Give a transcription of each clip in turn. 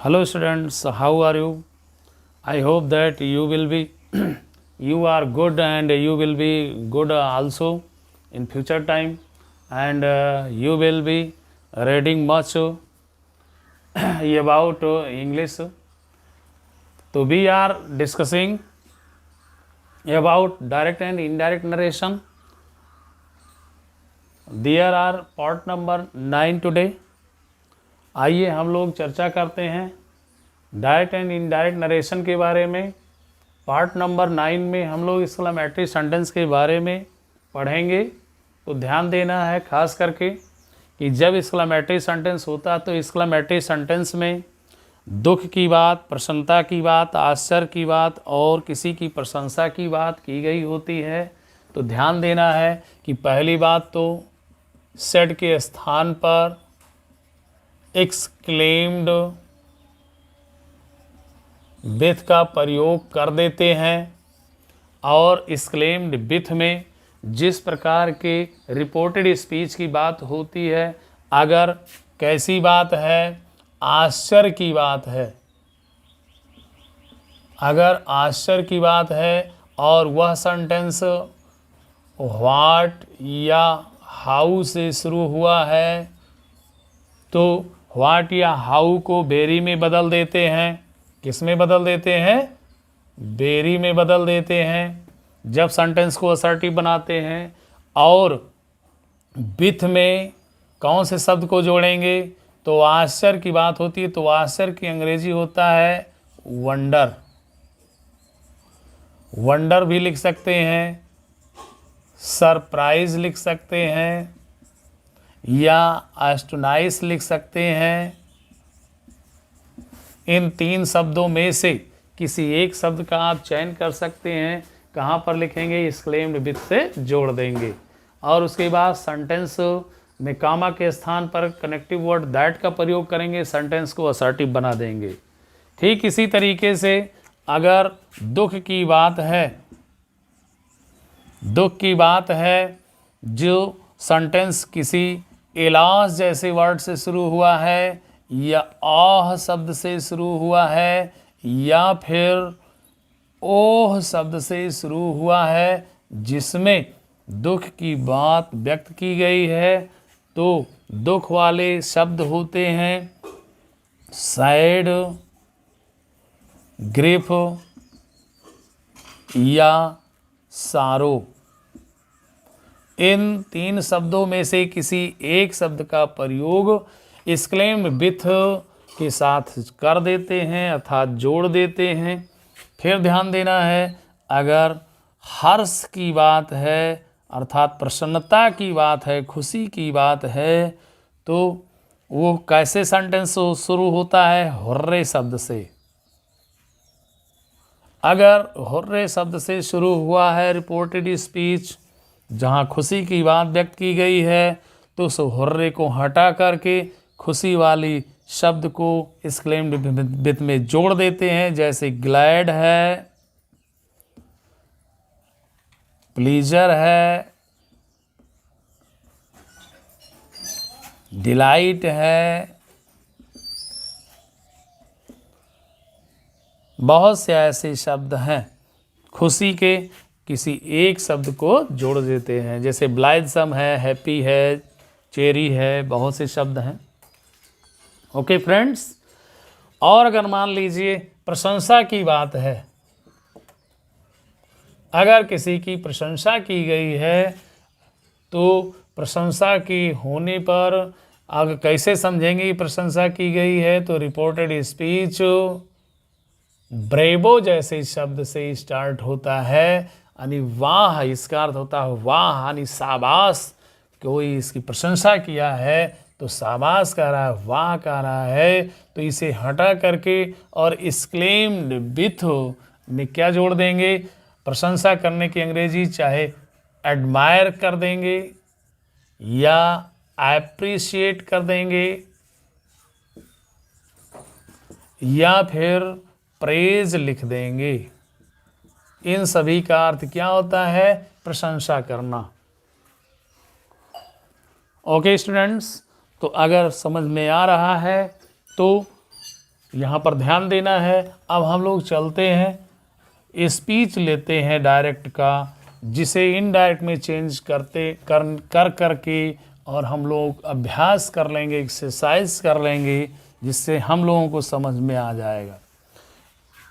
Hello students, how are you? I hope that you will be you are good and you will be good also in future time, and you will be reading much about English. So we are discussing about direct and indirect narration. There are part number 9 today. आइए हम लोग चर्चा करते हैं direct and indirect narration के बारे में। Part number 9 में हम लोग एक्सक्लेमेटरी सेंटेंस के बारे में पढ़ेंगे। तो ध्यान देना है खास करके कि जब एक्सक्लेमेटरी सेंटेंस होता है तो एक्सक्लेमेटरी सेंटेंस में दुख की बात, प्रसन्नता की बात, आश्चर्य की बात और किसी की प्रशंसा की बात की गई होती है। तो ध्यान देना है कि पहली बात तो सेड के स्थान पर एक्सक्लेम्ड विथ का प्रयोग कर देते हैं, और एक्सक्लेम्ड विथ में जिस प्रकार के रिपोर्टेड स्पीच की बात होती है, अगर कैसी बात है, आश्चर्य की बात है, अगर आश्चर्य की बात है और वह सेंटेंस व्हाट या हाउ से शुरू हुआ है, तो व्हाट या हाउ को वेरी में बदल देते हैं। किस में बदल देते हैं? वेरी में बदल देते हैं जब सेंटेंस को असर्टिव बनाते हैं। और विथ में कौन से शब्द को जोड़ेंगे? तो आश्चर्य की बात होती है तो आश्चर्य की अंग्रेजी होता है वंडर। वंडर भी लिख सकते हैं, सरप्राइज लिख सकते हैं, या एस्टोनाइस लिख सकते हैं। इन तीन शब्दों में से किसी एक शब्द का आप चयन कर सकते हैं। कहाँ पर लिखेंगे? एक्सक्लेम्ड विथ से जोड़ देंगे, और उसके बाद सेंटेंस में कामा के स्थान पर कनेक्टिव वर्ड दैट का प्रयोग करेंगे, सेंटेंस को असर्टिव बना देंगे। ठीक इसी तरीके से अगर दुख की बात है, दुख की बात है, जो सेंटेंस किसी इलाज जैसे वर्ड से शुरू हुआ है, या आह शब्द से शुरू हुआ है, या फिर ओह शब्द से शुरू हुआ है, जिसमें दुख की बात व्यक्त की गई है, तो दुख वाले शब्द होते हैं सैड, ग्रीफ या सारो। इन तीन शब्दों में से किसी एक शब्द का प्रयोग एक्सक्लेम्ड विथ के साथ कर देते हैं अर्थात जोड़ देते हैं। फिर ध्यान देना है, अगर हर्ष की बात है अर्थात प्रसन्नता की बात है, खुशी की बात है, तो वो कैसे सेंटेंस शुरू होता है? हुर्रे शब्द से। अगर हुर्रे शब्द से शुरू हुआ है रिपोर्टेड स्पीच जहाँ खुशी की बात व्यक्त की गई है, तो उस हुर्रे को हटा करके खुशी वाली शब्द को एक्सक्लेम्ड विथ में जोड़ देते हैं। जैसे ग्लैड है, प्लीजर है, डिलाइट है, बहुत से ऐसे शब्द हैं खुशी के किसी एक शब्द को जोड़ देते हैं। जैसे ब्लाइथसम है, हैप्पी है, चेरी है, बहुत से शब्द हैं। ओके फ्रेंड्स, और अगर मान लीजिए प्रशंसा की बात है, अगर किसी की प्रशंसा की गई है, तो प्रशंसा की होने पर अगर कैसे समझेंगे प्रशंसा की गई है? तो रिपोर्टेड स्पीच ब्रेवो जैसे शब्द से स्टार्ट होता है, यानी वाह, इसका अर्थ होता है वाह, यानी शाबाश। कोई इसकी प्रशंसा किया है तो शाबाश कह रहा है, वाह कह रहा है, तो इसे हटा करके और एक्सक्लेम्ड विथ में क्या जोड़ देंगे? प्रशंसा करने की अंग्रेजी चाहे एडमायर कर देंगे या एप्रिशिएट कर देंगे, या फिर प्रेज लिख देंगे। इन सभी का अर्थ क्या होता है? प्रशंसा करना। ओके स्टूडेंट्स, तो अगर समझ में आ रहा है तो यहाँ पर ध्यान देना है। अब हम लोग चलते हैं, स्पीच लेते हैं डायरेक्ट का, जिसे इनडायरेक्ट में चेंज करके और हम लोग अभ्यास कर लेंगे, एक्सरसाइज कर लेंगे, जिससे हम लोगों को समझ में आ जाएगा।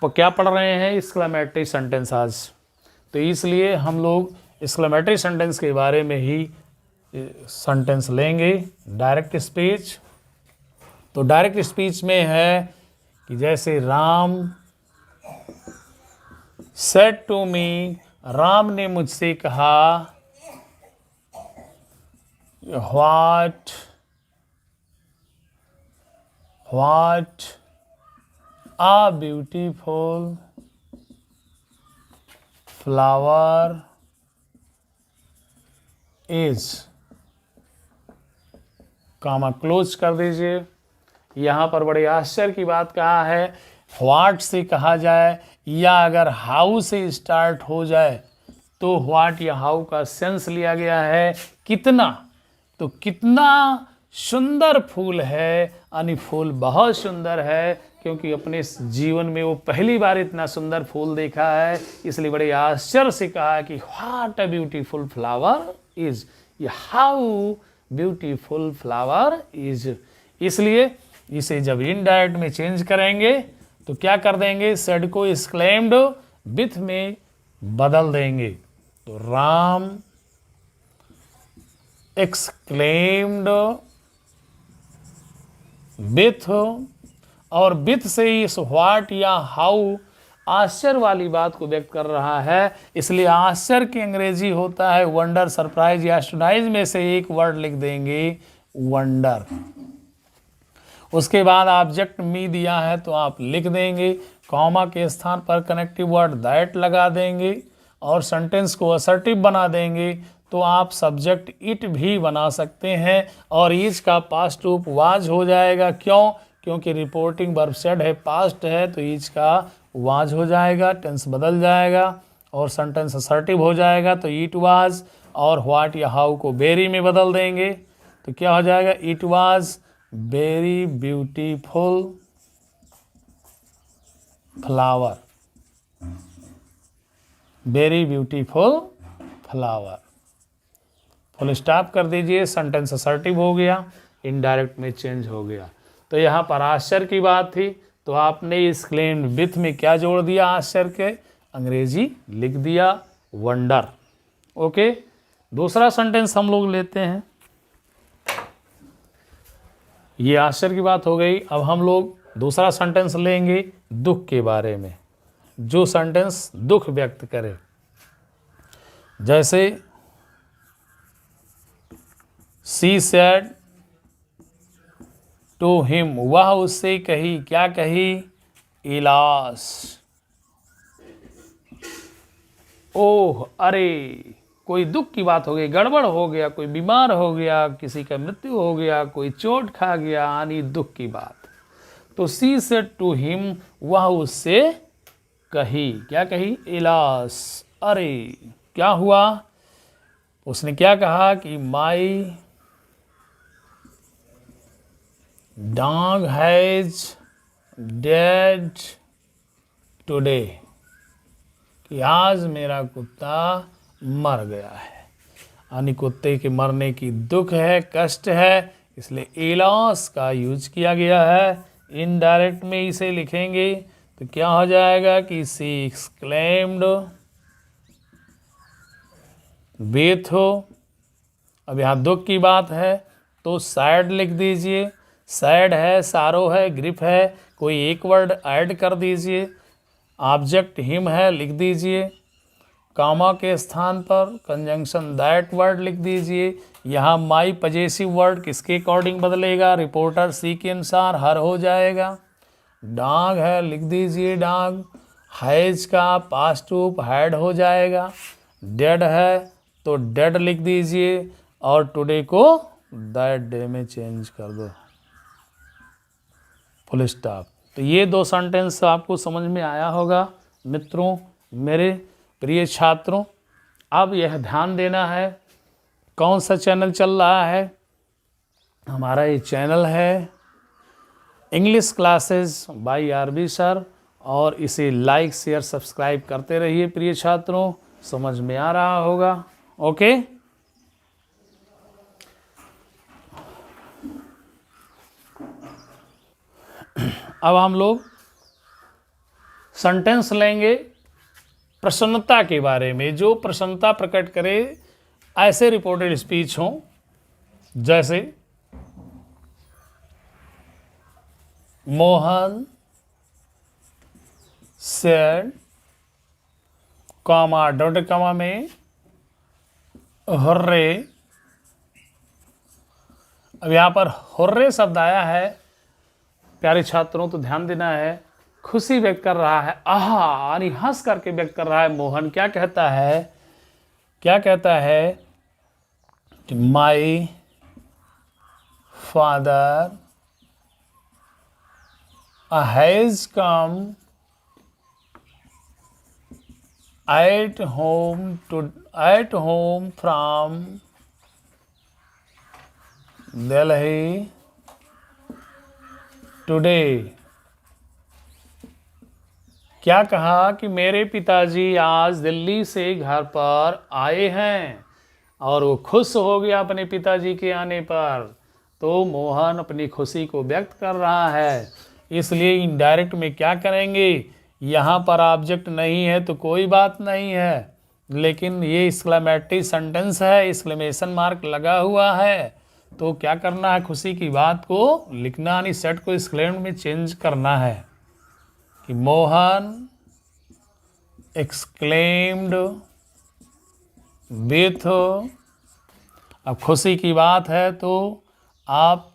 तो क्या पढ़ रहे हैं? एक्सक्लेमेटरी सेंटेंस आज, तो इसलिए हम लोग एक्सक्लेमेटरी सेंटेंस के बारे में ही सेंटेंस लेंगे। डायरेक्ट स्पीच, तो डायरेक्ट स्पीच में है कि जैसे Ram said to me, Ram ने मुझसे कहा, what a beautiful flower is, comma close कर दीजिए। यहाँ पर बड़े आश्चर्य की बात कहा है, व्हाट से कहा जाए या अगर हाउ से स्टार्ट हो जाए तो व्हाट या हाउ का सेंस लिया गया है कितना। तो कितना सुंदर फूल है, यानी फूल बहुत सुंदर है, क्योंकि अपने जीवन में वो पहली बार इतना सुंदर फूल देखा है, इसलिए बड़े आश्चर्य से कहा है कि what a beautiful flower is, या हाउ ब्यूटीफुल फ्लावर इज। इसलिए इसे जब इनडायरेक्ट में चेंज करेंगे तो क्या कर देंगे, सेड को एक्सक्लेम्ड विथ में बदल देंगे। तो राम एक्सक्लेम्ड विथ, और विथ से इस व्हाट या हाउ आश्चर्य वाली बात को व्यक्त कर रहा है, इसलिए आश्चर्य की अंग्रेजी होता है वंडर, सरप्राइज या एस्टोनाइज में से एक वर्ड लिख देंगे, वंडर। उसके बाद ऑब्जेक्ट मी दिया है तो आप लिख देंगे, कॉमा के स्थान पर कनेक्टिव वर्ड दैट लगा देंगे और सेंटेंस को असर्टिव बना देंगे। तो आप सब्जेक्ट इट भी बना सकते हैं और इज का पास्ट रूप वाज हो जाएगा। क्यों? क्योंकि रिपोर्टिंग वर्ब सेड है, पास्ट है, तो इज का वाज हो जाएगा, टेंस बदल जाएगा और सेंटेंस असर्टिव हो जाएगा। तो इट वाज, और व्हाट या हाउ को वेरी में बदल देंगे तो क्या हो जाएगा, it was very beautiful flower, very beautiful flower. Full stop कर दीजिए, सेंटेंस असर्टिव हो गया, इनडायरेक्ट में चेंज हो गया। तो यहाँ पर आश्चर्य की बात थी, तो आपने एक्सक्लेम्ड विथ में क्या जोड़ दिया, आश्चर्य के अंग्रेजी लिख दिया वंडर। ओके, दूसरा सेंटेंस हम लोग लेते हैं। ये आश्चर्य की बात हो गई। अब हम लोग दूसरा सेंटेंस लेंगे दुख के बारे में, जो सेंटेंस दुख व्यक्त करे। जैसे सी सेड टू हिम, वह उससे कही, क्या कही, इलास, ओह अरे, कोई दुख की बात हो गई, गड़बड़ हो गया, कोई बीमार हो गया, किसी का मृत्यु हो गया, कोई चोट खा गया, यानी दुख की बात। तो सी सेड टू हिम, वह उससे कही, क्या कही, इलास, अरे क्या हुआ। उसने क्या कहा कि my dog has dead today, कि आज मेरा कुत्ता मर गया है, यानी कुत्ते के मरने की दुख है, कष्ट है, इसलिए इलॉस का यूज किया गया है। इनडायरेक्ट में इसे लिखेंगे तो क्या हो जाएगा कि सी एक्सक्लेम्ड विथ, अब यहाँ दुख की बात है तो सैड लिख दीजिए, सैड है, सारो है, ग्रिफ है, कोई एक वर्ड ऐड कर दीजिए। ऑब्जेक्ट हिम है, लिख दीजिए, कामा के स्थान पर कंजंक्शन दैट वर्ड लिख दीजिए। यहाँ माई पजेसिव वर्ड किसके अकॉर्डिंग बदलेगा, रिपोर्टर सी के अनुसार हर हो जाएगा। डॉग है, लिख दीजिए डॉग, हैज का पास्ट रूप हैड हो जाएगा। डेड है तो डेड लिख दीजिए और टुडे को दैट डे में चेंज कर दो, फुल स्टॉप। तो ये दो सेंटेंस आपको समझ में आया होगा मित्रों, मेरे प्रिय छात्रों। अब यह ध्यान देना है कौन सा चैनल चल रहा है, हमारा ये चैनल है English classes by RB sir, और इसे लाइक शेयर सब्सक्राइब करते रहिए प्रिय छात्रों। समझ में आ रहा होगा। ओके, अब हम लोग सेंटेंस लेंगे प्रसन्नता के बारे में, जो प्रसन्नता प्रकट करे ऐसे रिपोर्टेड स्पीच हों, जैसे Mohan said, comma dot comma में, हुर्रे। अब यहाँ पर हुर्रे शब्द आया है प्यारे छात्रों, तो ध्यान देना है। खुशी व्यक्त कर रहा है, आहा यानी हंस करके व्यक्त कर रहा है मोहन। क्या कहता है, क्या कहता है कि my father has come at home from Delhi today. क्या कहा कि मेरे पिताजी आज दिल्ली से घर पर आए हैं, और वो खुश हो गया अपने पिताजी के आने पर। तो मोहन अपनी खुशी को व्यक्त कर रहा है, इसलिए इनडायरेक्ट में क्या करेंगे, यहाँ पर ऑब्जेक्ट नहीं है तो कोई बात नहीं है, लेकिन ये एक्सक्लेमेटरी सेंटेंस है, एक्सक्लेमेशन मार्क लगा हुआ है, तो क्या करना है, खुशी की बात को लिखना, यानी सेट को एक्सक्लेम में चेंज करना है कि मोहन एक्सक्लेम्ड विथ। अब खुशी की बात है तो आप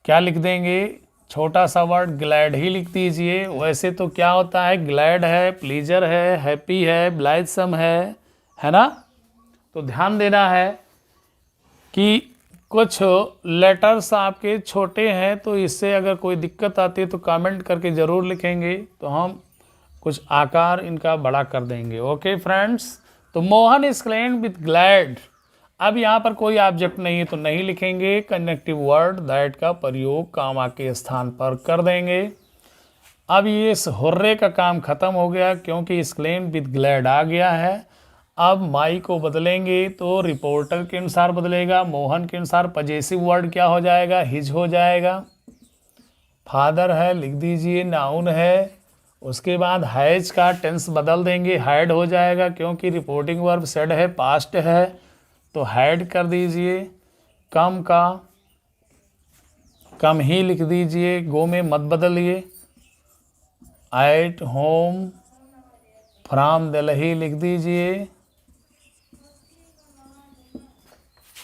क्या लिख देंगे, छोटा सा वर्ड ग्लैड ही लिख दीजिए। वैसे तो क्या होता है, ग्लैड है, प्लीजर है, हैप्पी है, ब्लाइथसम है ना। तो ध्यान देना है कि कुछ लेटर्स आपके छोटे हैं, तो इससे अगर कोई दिक्कत आती है तो कमेंट करके ज़रूर लिखेंगे, तो हम कुछ आकार इनका बड़ा कर देंगे। ओके फ्रेंड्स, तो मोहन एक्सक्लेम्ड विथ ग्लैड। अब यहाँ पर कोई ऑब्जेक्ट नहीं है तो नहीं लिखेंगे, कनेक्टिव वर्ड दैट का प्रयोग कामा के स्थान पर कर देंगे। अब ये इस हुर्रे का काम खत्म हो गया, क्योंकि एक्सक्लेम्ड विथ ग्लैड आ गया है। अब माई को बदलेंगे तो रिपोर्टर के अनुसार बदलेगा, मोहन के अनुसार पजेसिव वर्ड क्या हो जाएगा, हिज हो जाएगा। फादर है लिख दीजिए, नाउन है। उसके बाद हैज का टेंस बदल देंगे, हैड हो जाएगा, क्योंकि रिपोर्टिंग वर्ब सेड है, पास्ट है, तो हैड कर दीजिए। कम का कम ही लिख दीजिए, गो में मत बदलिए। एट होम फ्रॉम दिल्ली लिख दीजिए।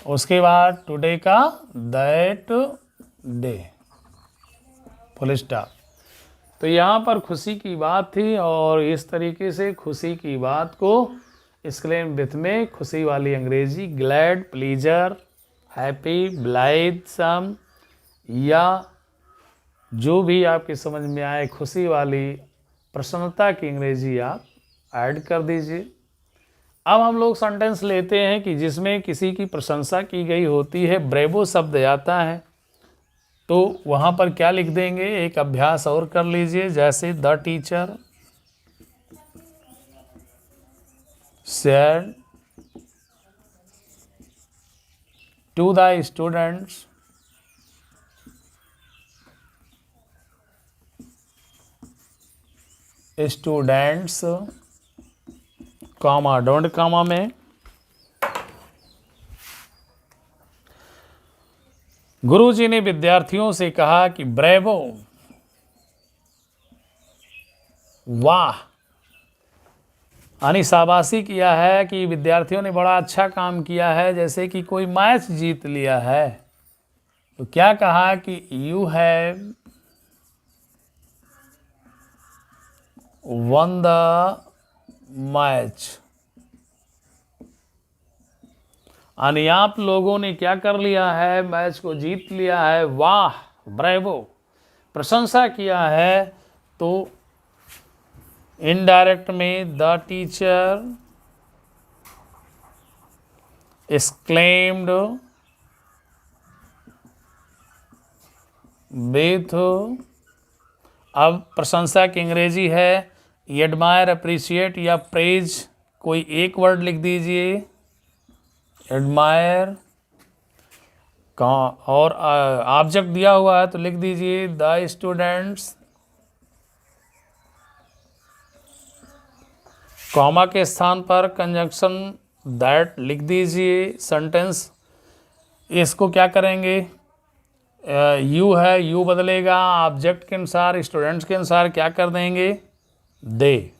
उसके बाद टुडे का दैट डे, फुल स्टॉप। तो यहाँ पर खुशी की बात थी, और इस तरीके से खुशी की बात को एक्सक्लेम विथ में खुशी वाली अंग्रेजी ग्लैड, प्लीजर, हैप्पी, ब्लाइथसम, या जो भी आपके समझ में आए खुशी वाली प्रसन्नता की अंग्रेजी आप ऐड कर दीजिए। अब हम लोग सेंटेंस लेते हैं कि जिसमें किसी की प्रशंसा की गई होती है, ब्रेवो शब्द आता है, तो वहाँ पर क्या लिख देंगे, एक अभ्यास और कर लीजिए। जैसे the teacher said to the students comma don't comma में, गुरुजी ने विद्यार्थियों से कहा कि ब्रेवो, वाह, यानी शाबाशी किया है कि विद्यार्थियों ने बड़ा अच्छा काम किया है, जैसे कि कोई मैच जीत लिया है। तो क्या कहा कि you have one the match, यानी आप लोगों ने क्या कर लिया है, मैच को जीत लिया है। वाह, ब्रेवो, प्रशंसा किया है। तो इनडायरेक्ट में द टीचर exclaimed विथ, अब प्रशंसा की अंग्रेजी है एडमायर, अप्रिशिएट या प्रेज, कोई एक वर्ड लिख दीजिए, एडमायर का, और ऑब्जेक्ट दिया हुआ है तो लिख दीजिए द स्टूडेंट्स, कॉमा के स्थान पर कंजंक्शन दैट लिख दीजिए, सेंटेंस इसको क्या करेंगे, यू है, यू बदलेगा ऑब्जेक्ट के अनुसार, स्टूडेंट्स के अनुसार क्या कर देंगे, दे।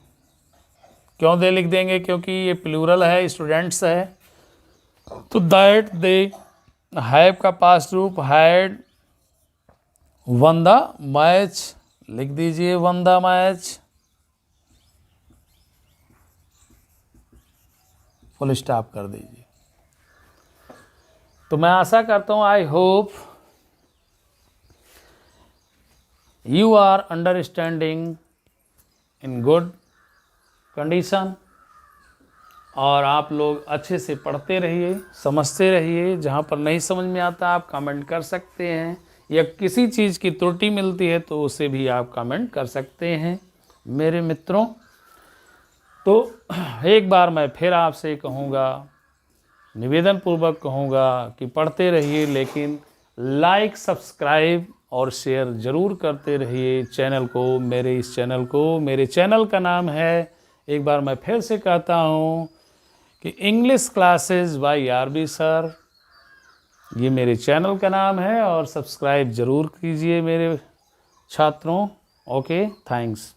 क्यों दे लिख देंगे, क्योंकि ये प्लूरल है, स्टूडेंट्स है, तो दैट दे, हैव का पास्ट रूप हैड, वन द मैच लिख दीजिए, won the match, full stop कर दीजिए। तो मैं आशा करता हूँ, I hope you are understanding in good condition, और आप लोग अच्छे से पढ़ते रहिए, समझते रहिए। जहाँ पर नहीं समझ में आता आप कमेंट कर सकते हैं, या किसी चीज़ की त्रुटि मिलती है तो उसे भी आप कमेंट कर सकते हैं मेरे मित्रों। तो एक बार मैं फिर आपसे कहूँगा, निवेदन पूर्वक कहूँगा कि पढ़ते रहिए, लेकिन लाइक, सब्सक्राइब और शेयर ज़रूर करते रहिए चैनल को, मेरे इस चैनल को। मेरे चैनल का नाम है, एक बार मैं फिर से कहता हूँ कि English classes by RB sir, ये मेरे चैनल का नाम है, और सब्सक्राइब ज़रूर कीजिए मेरे छात्रों। Okay, thanks.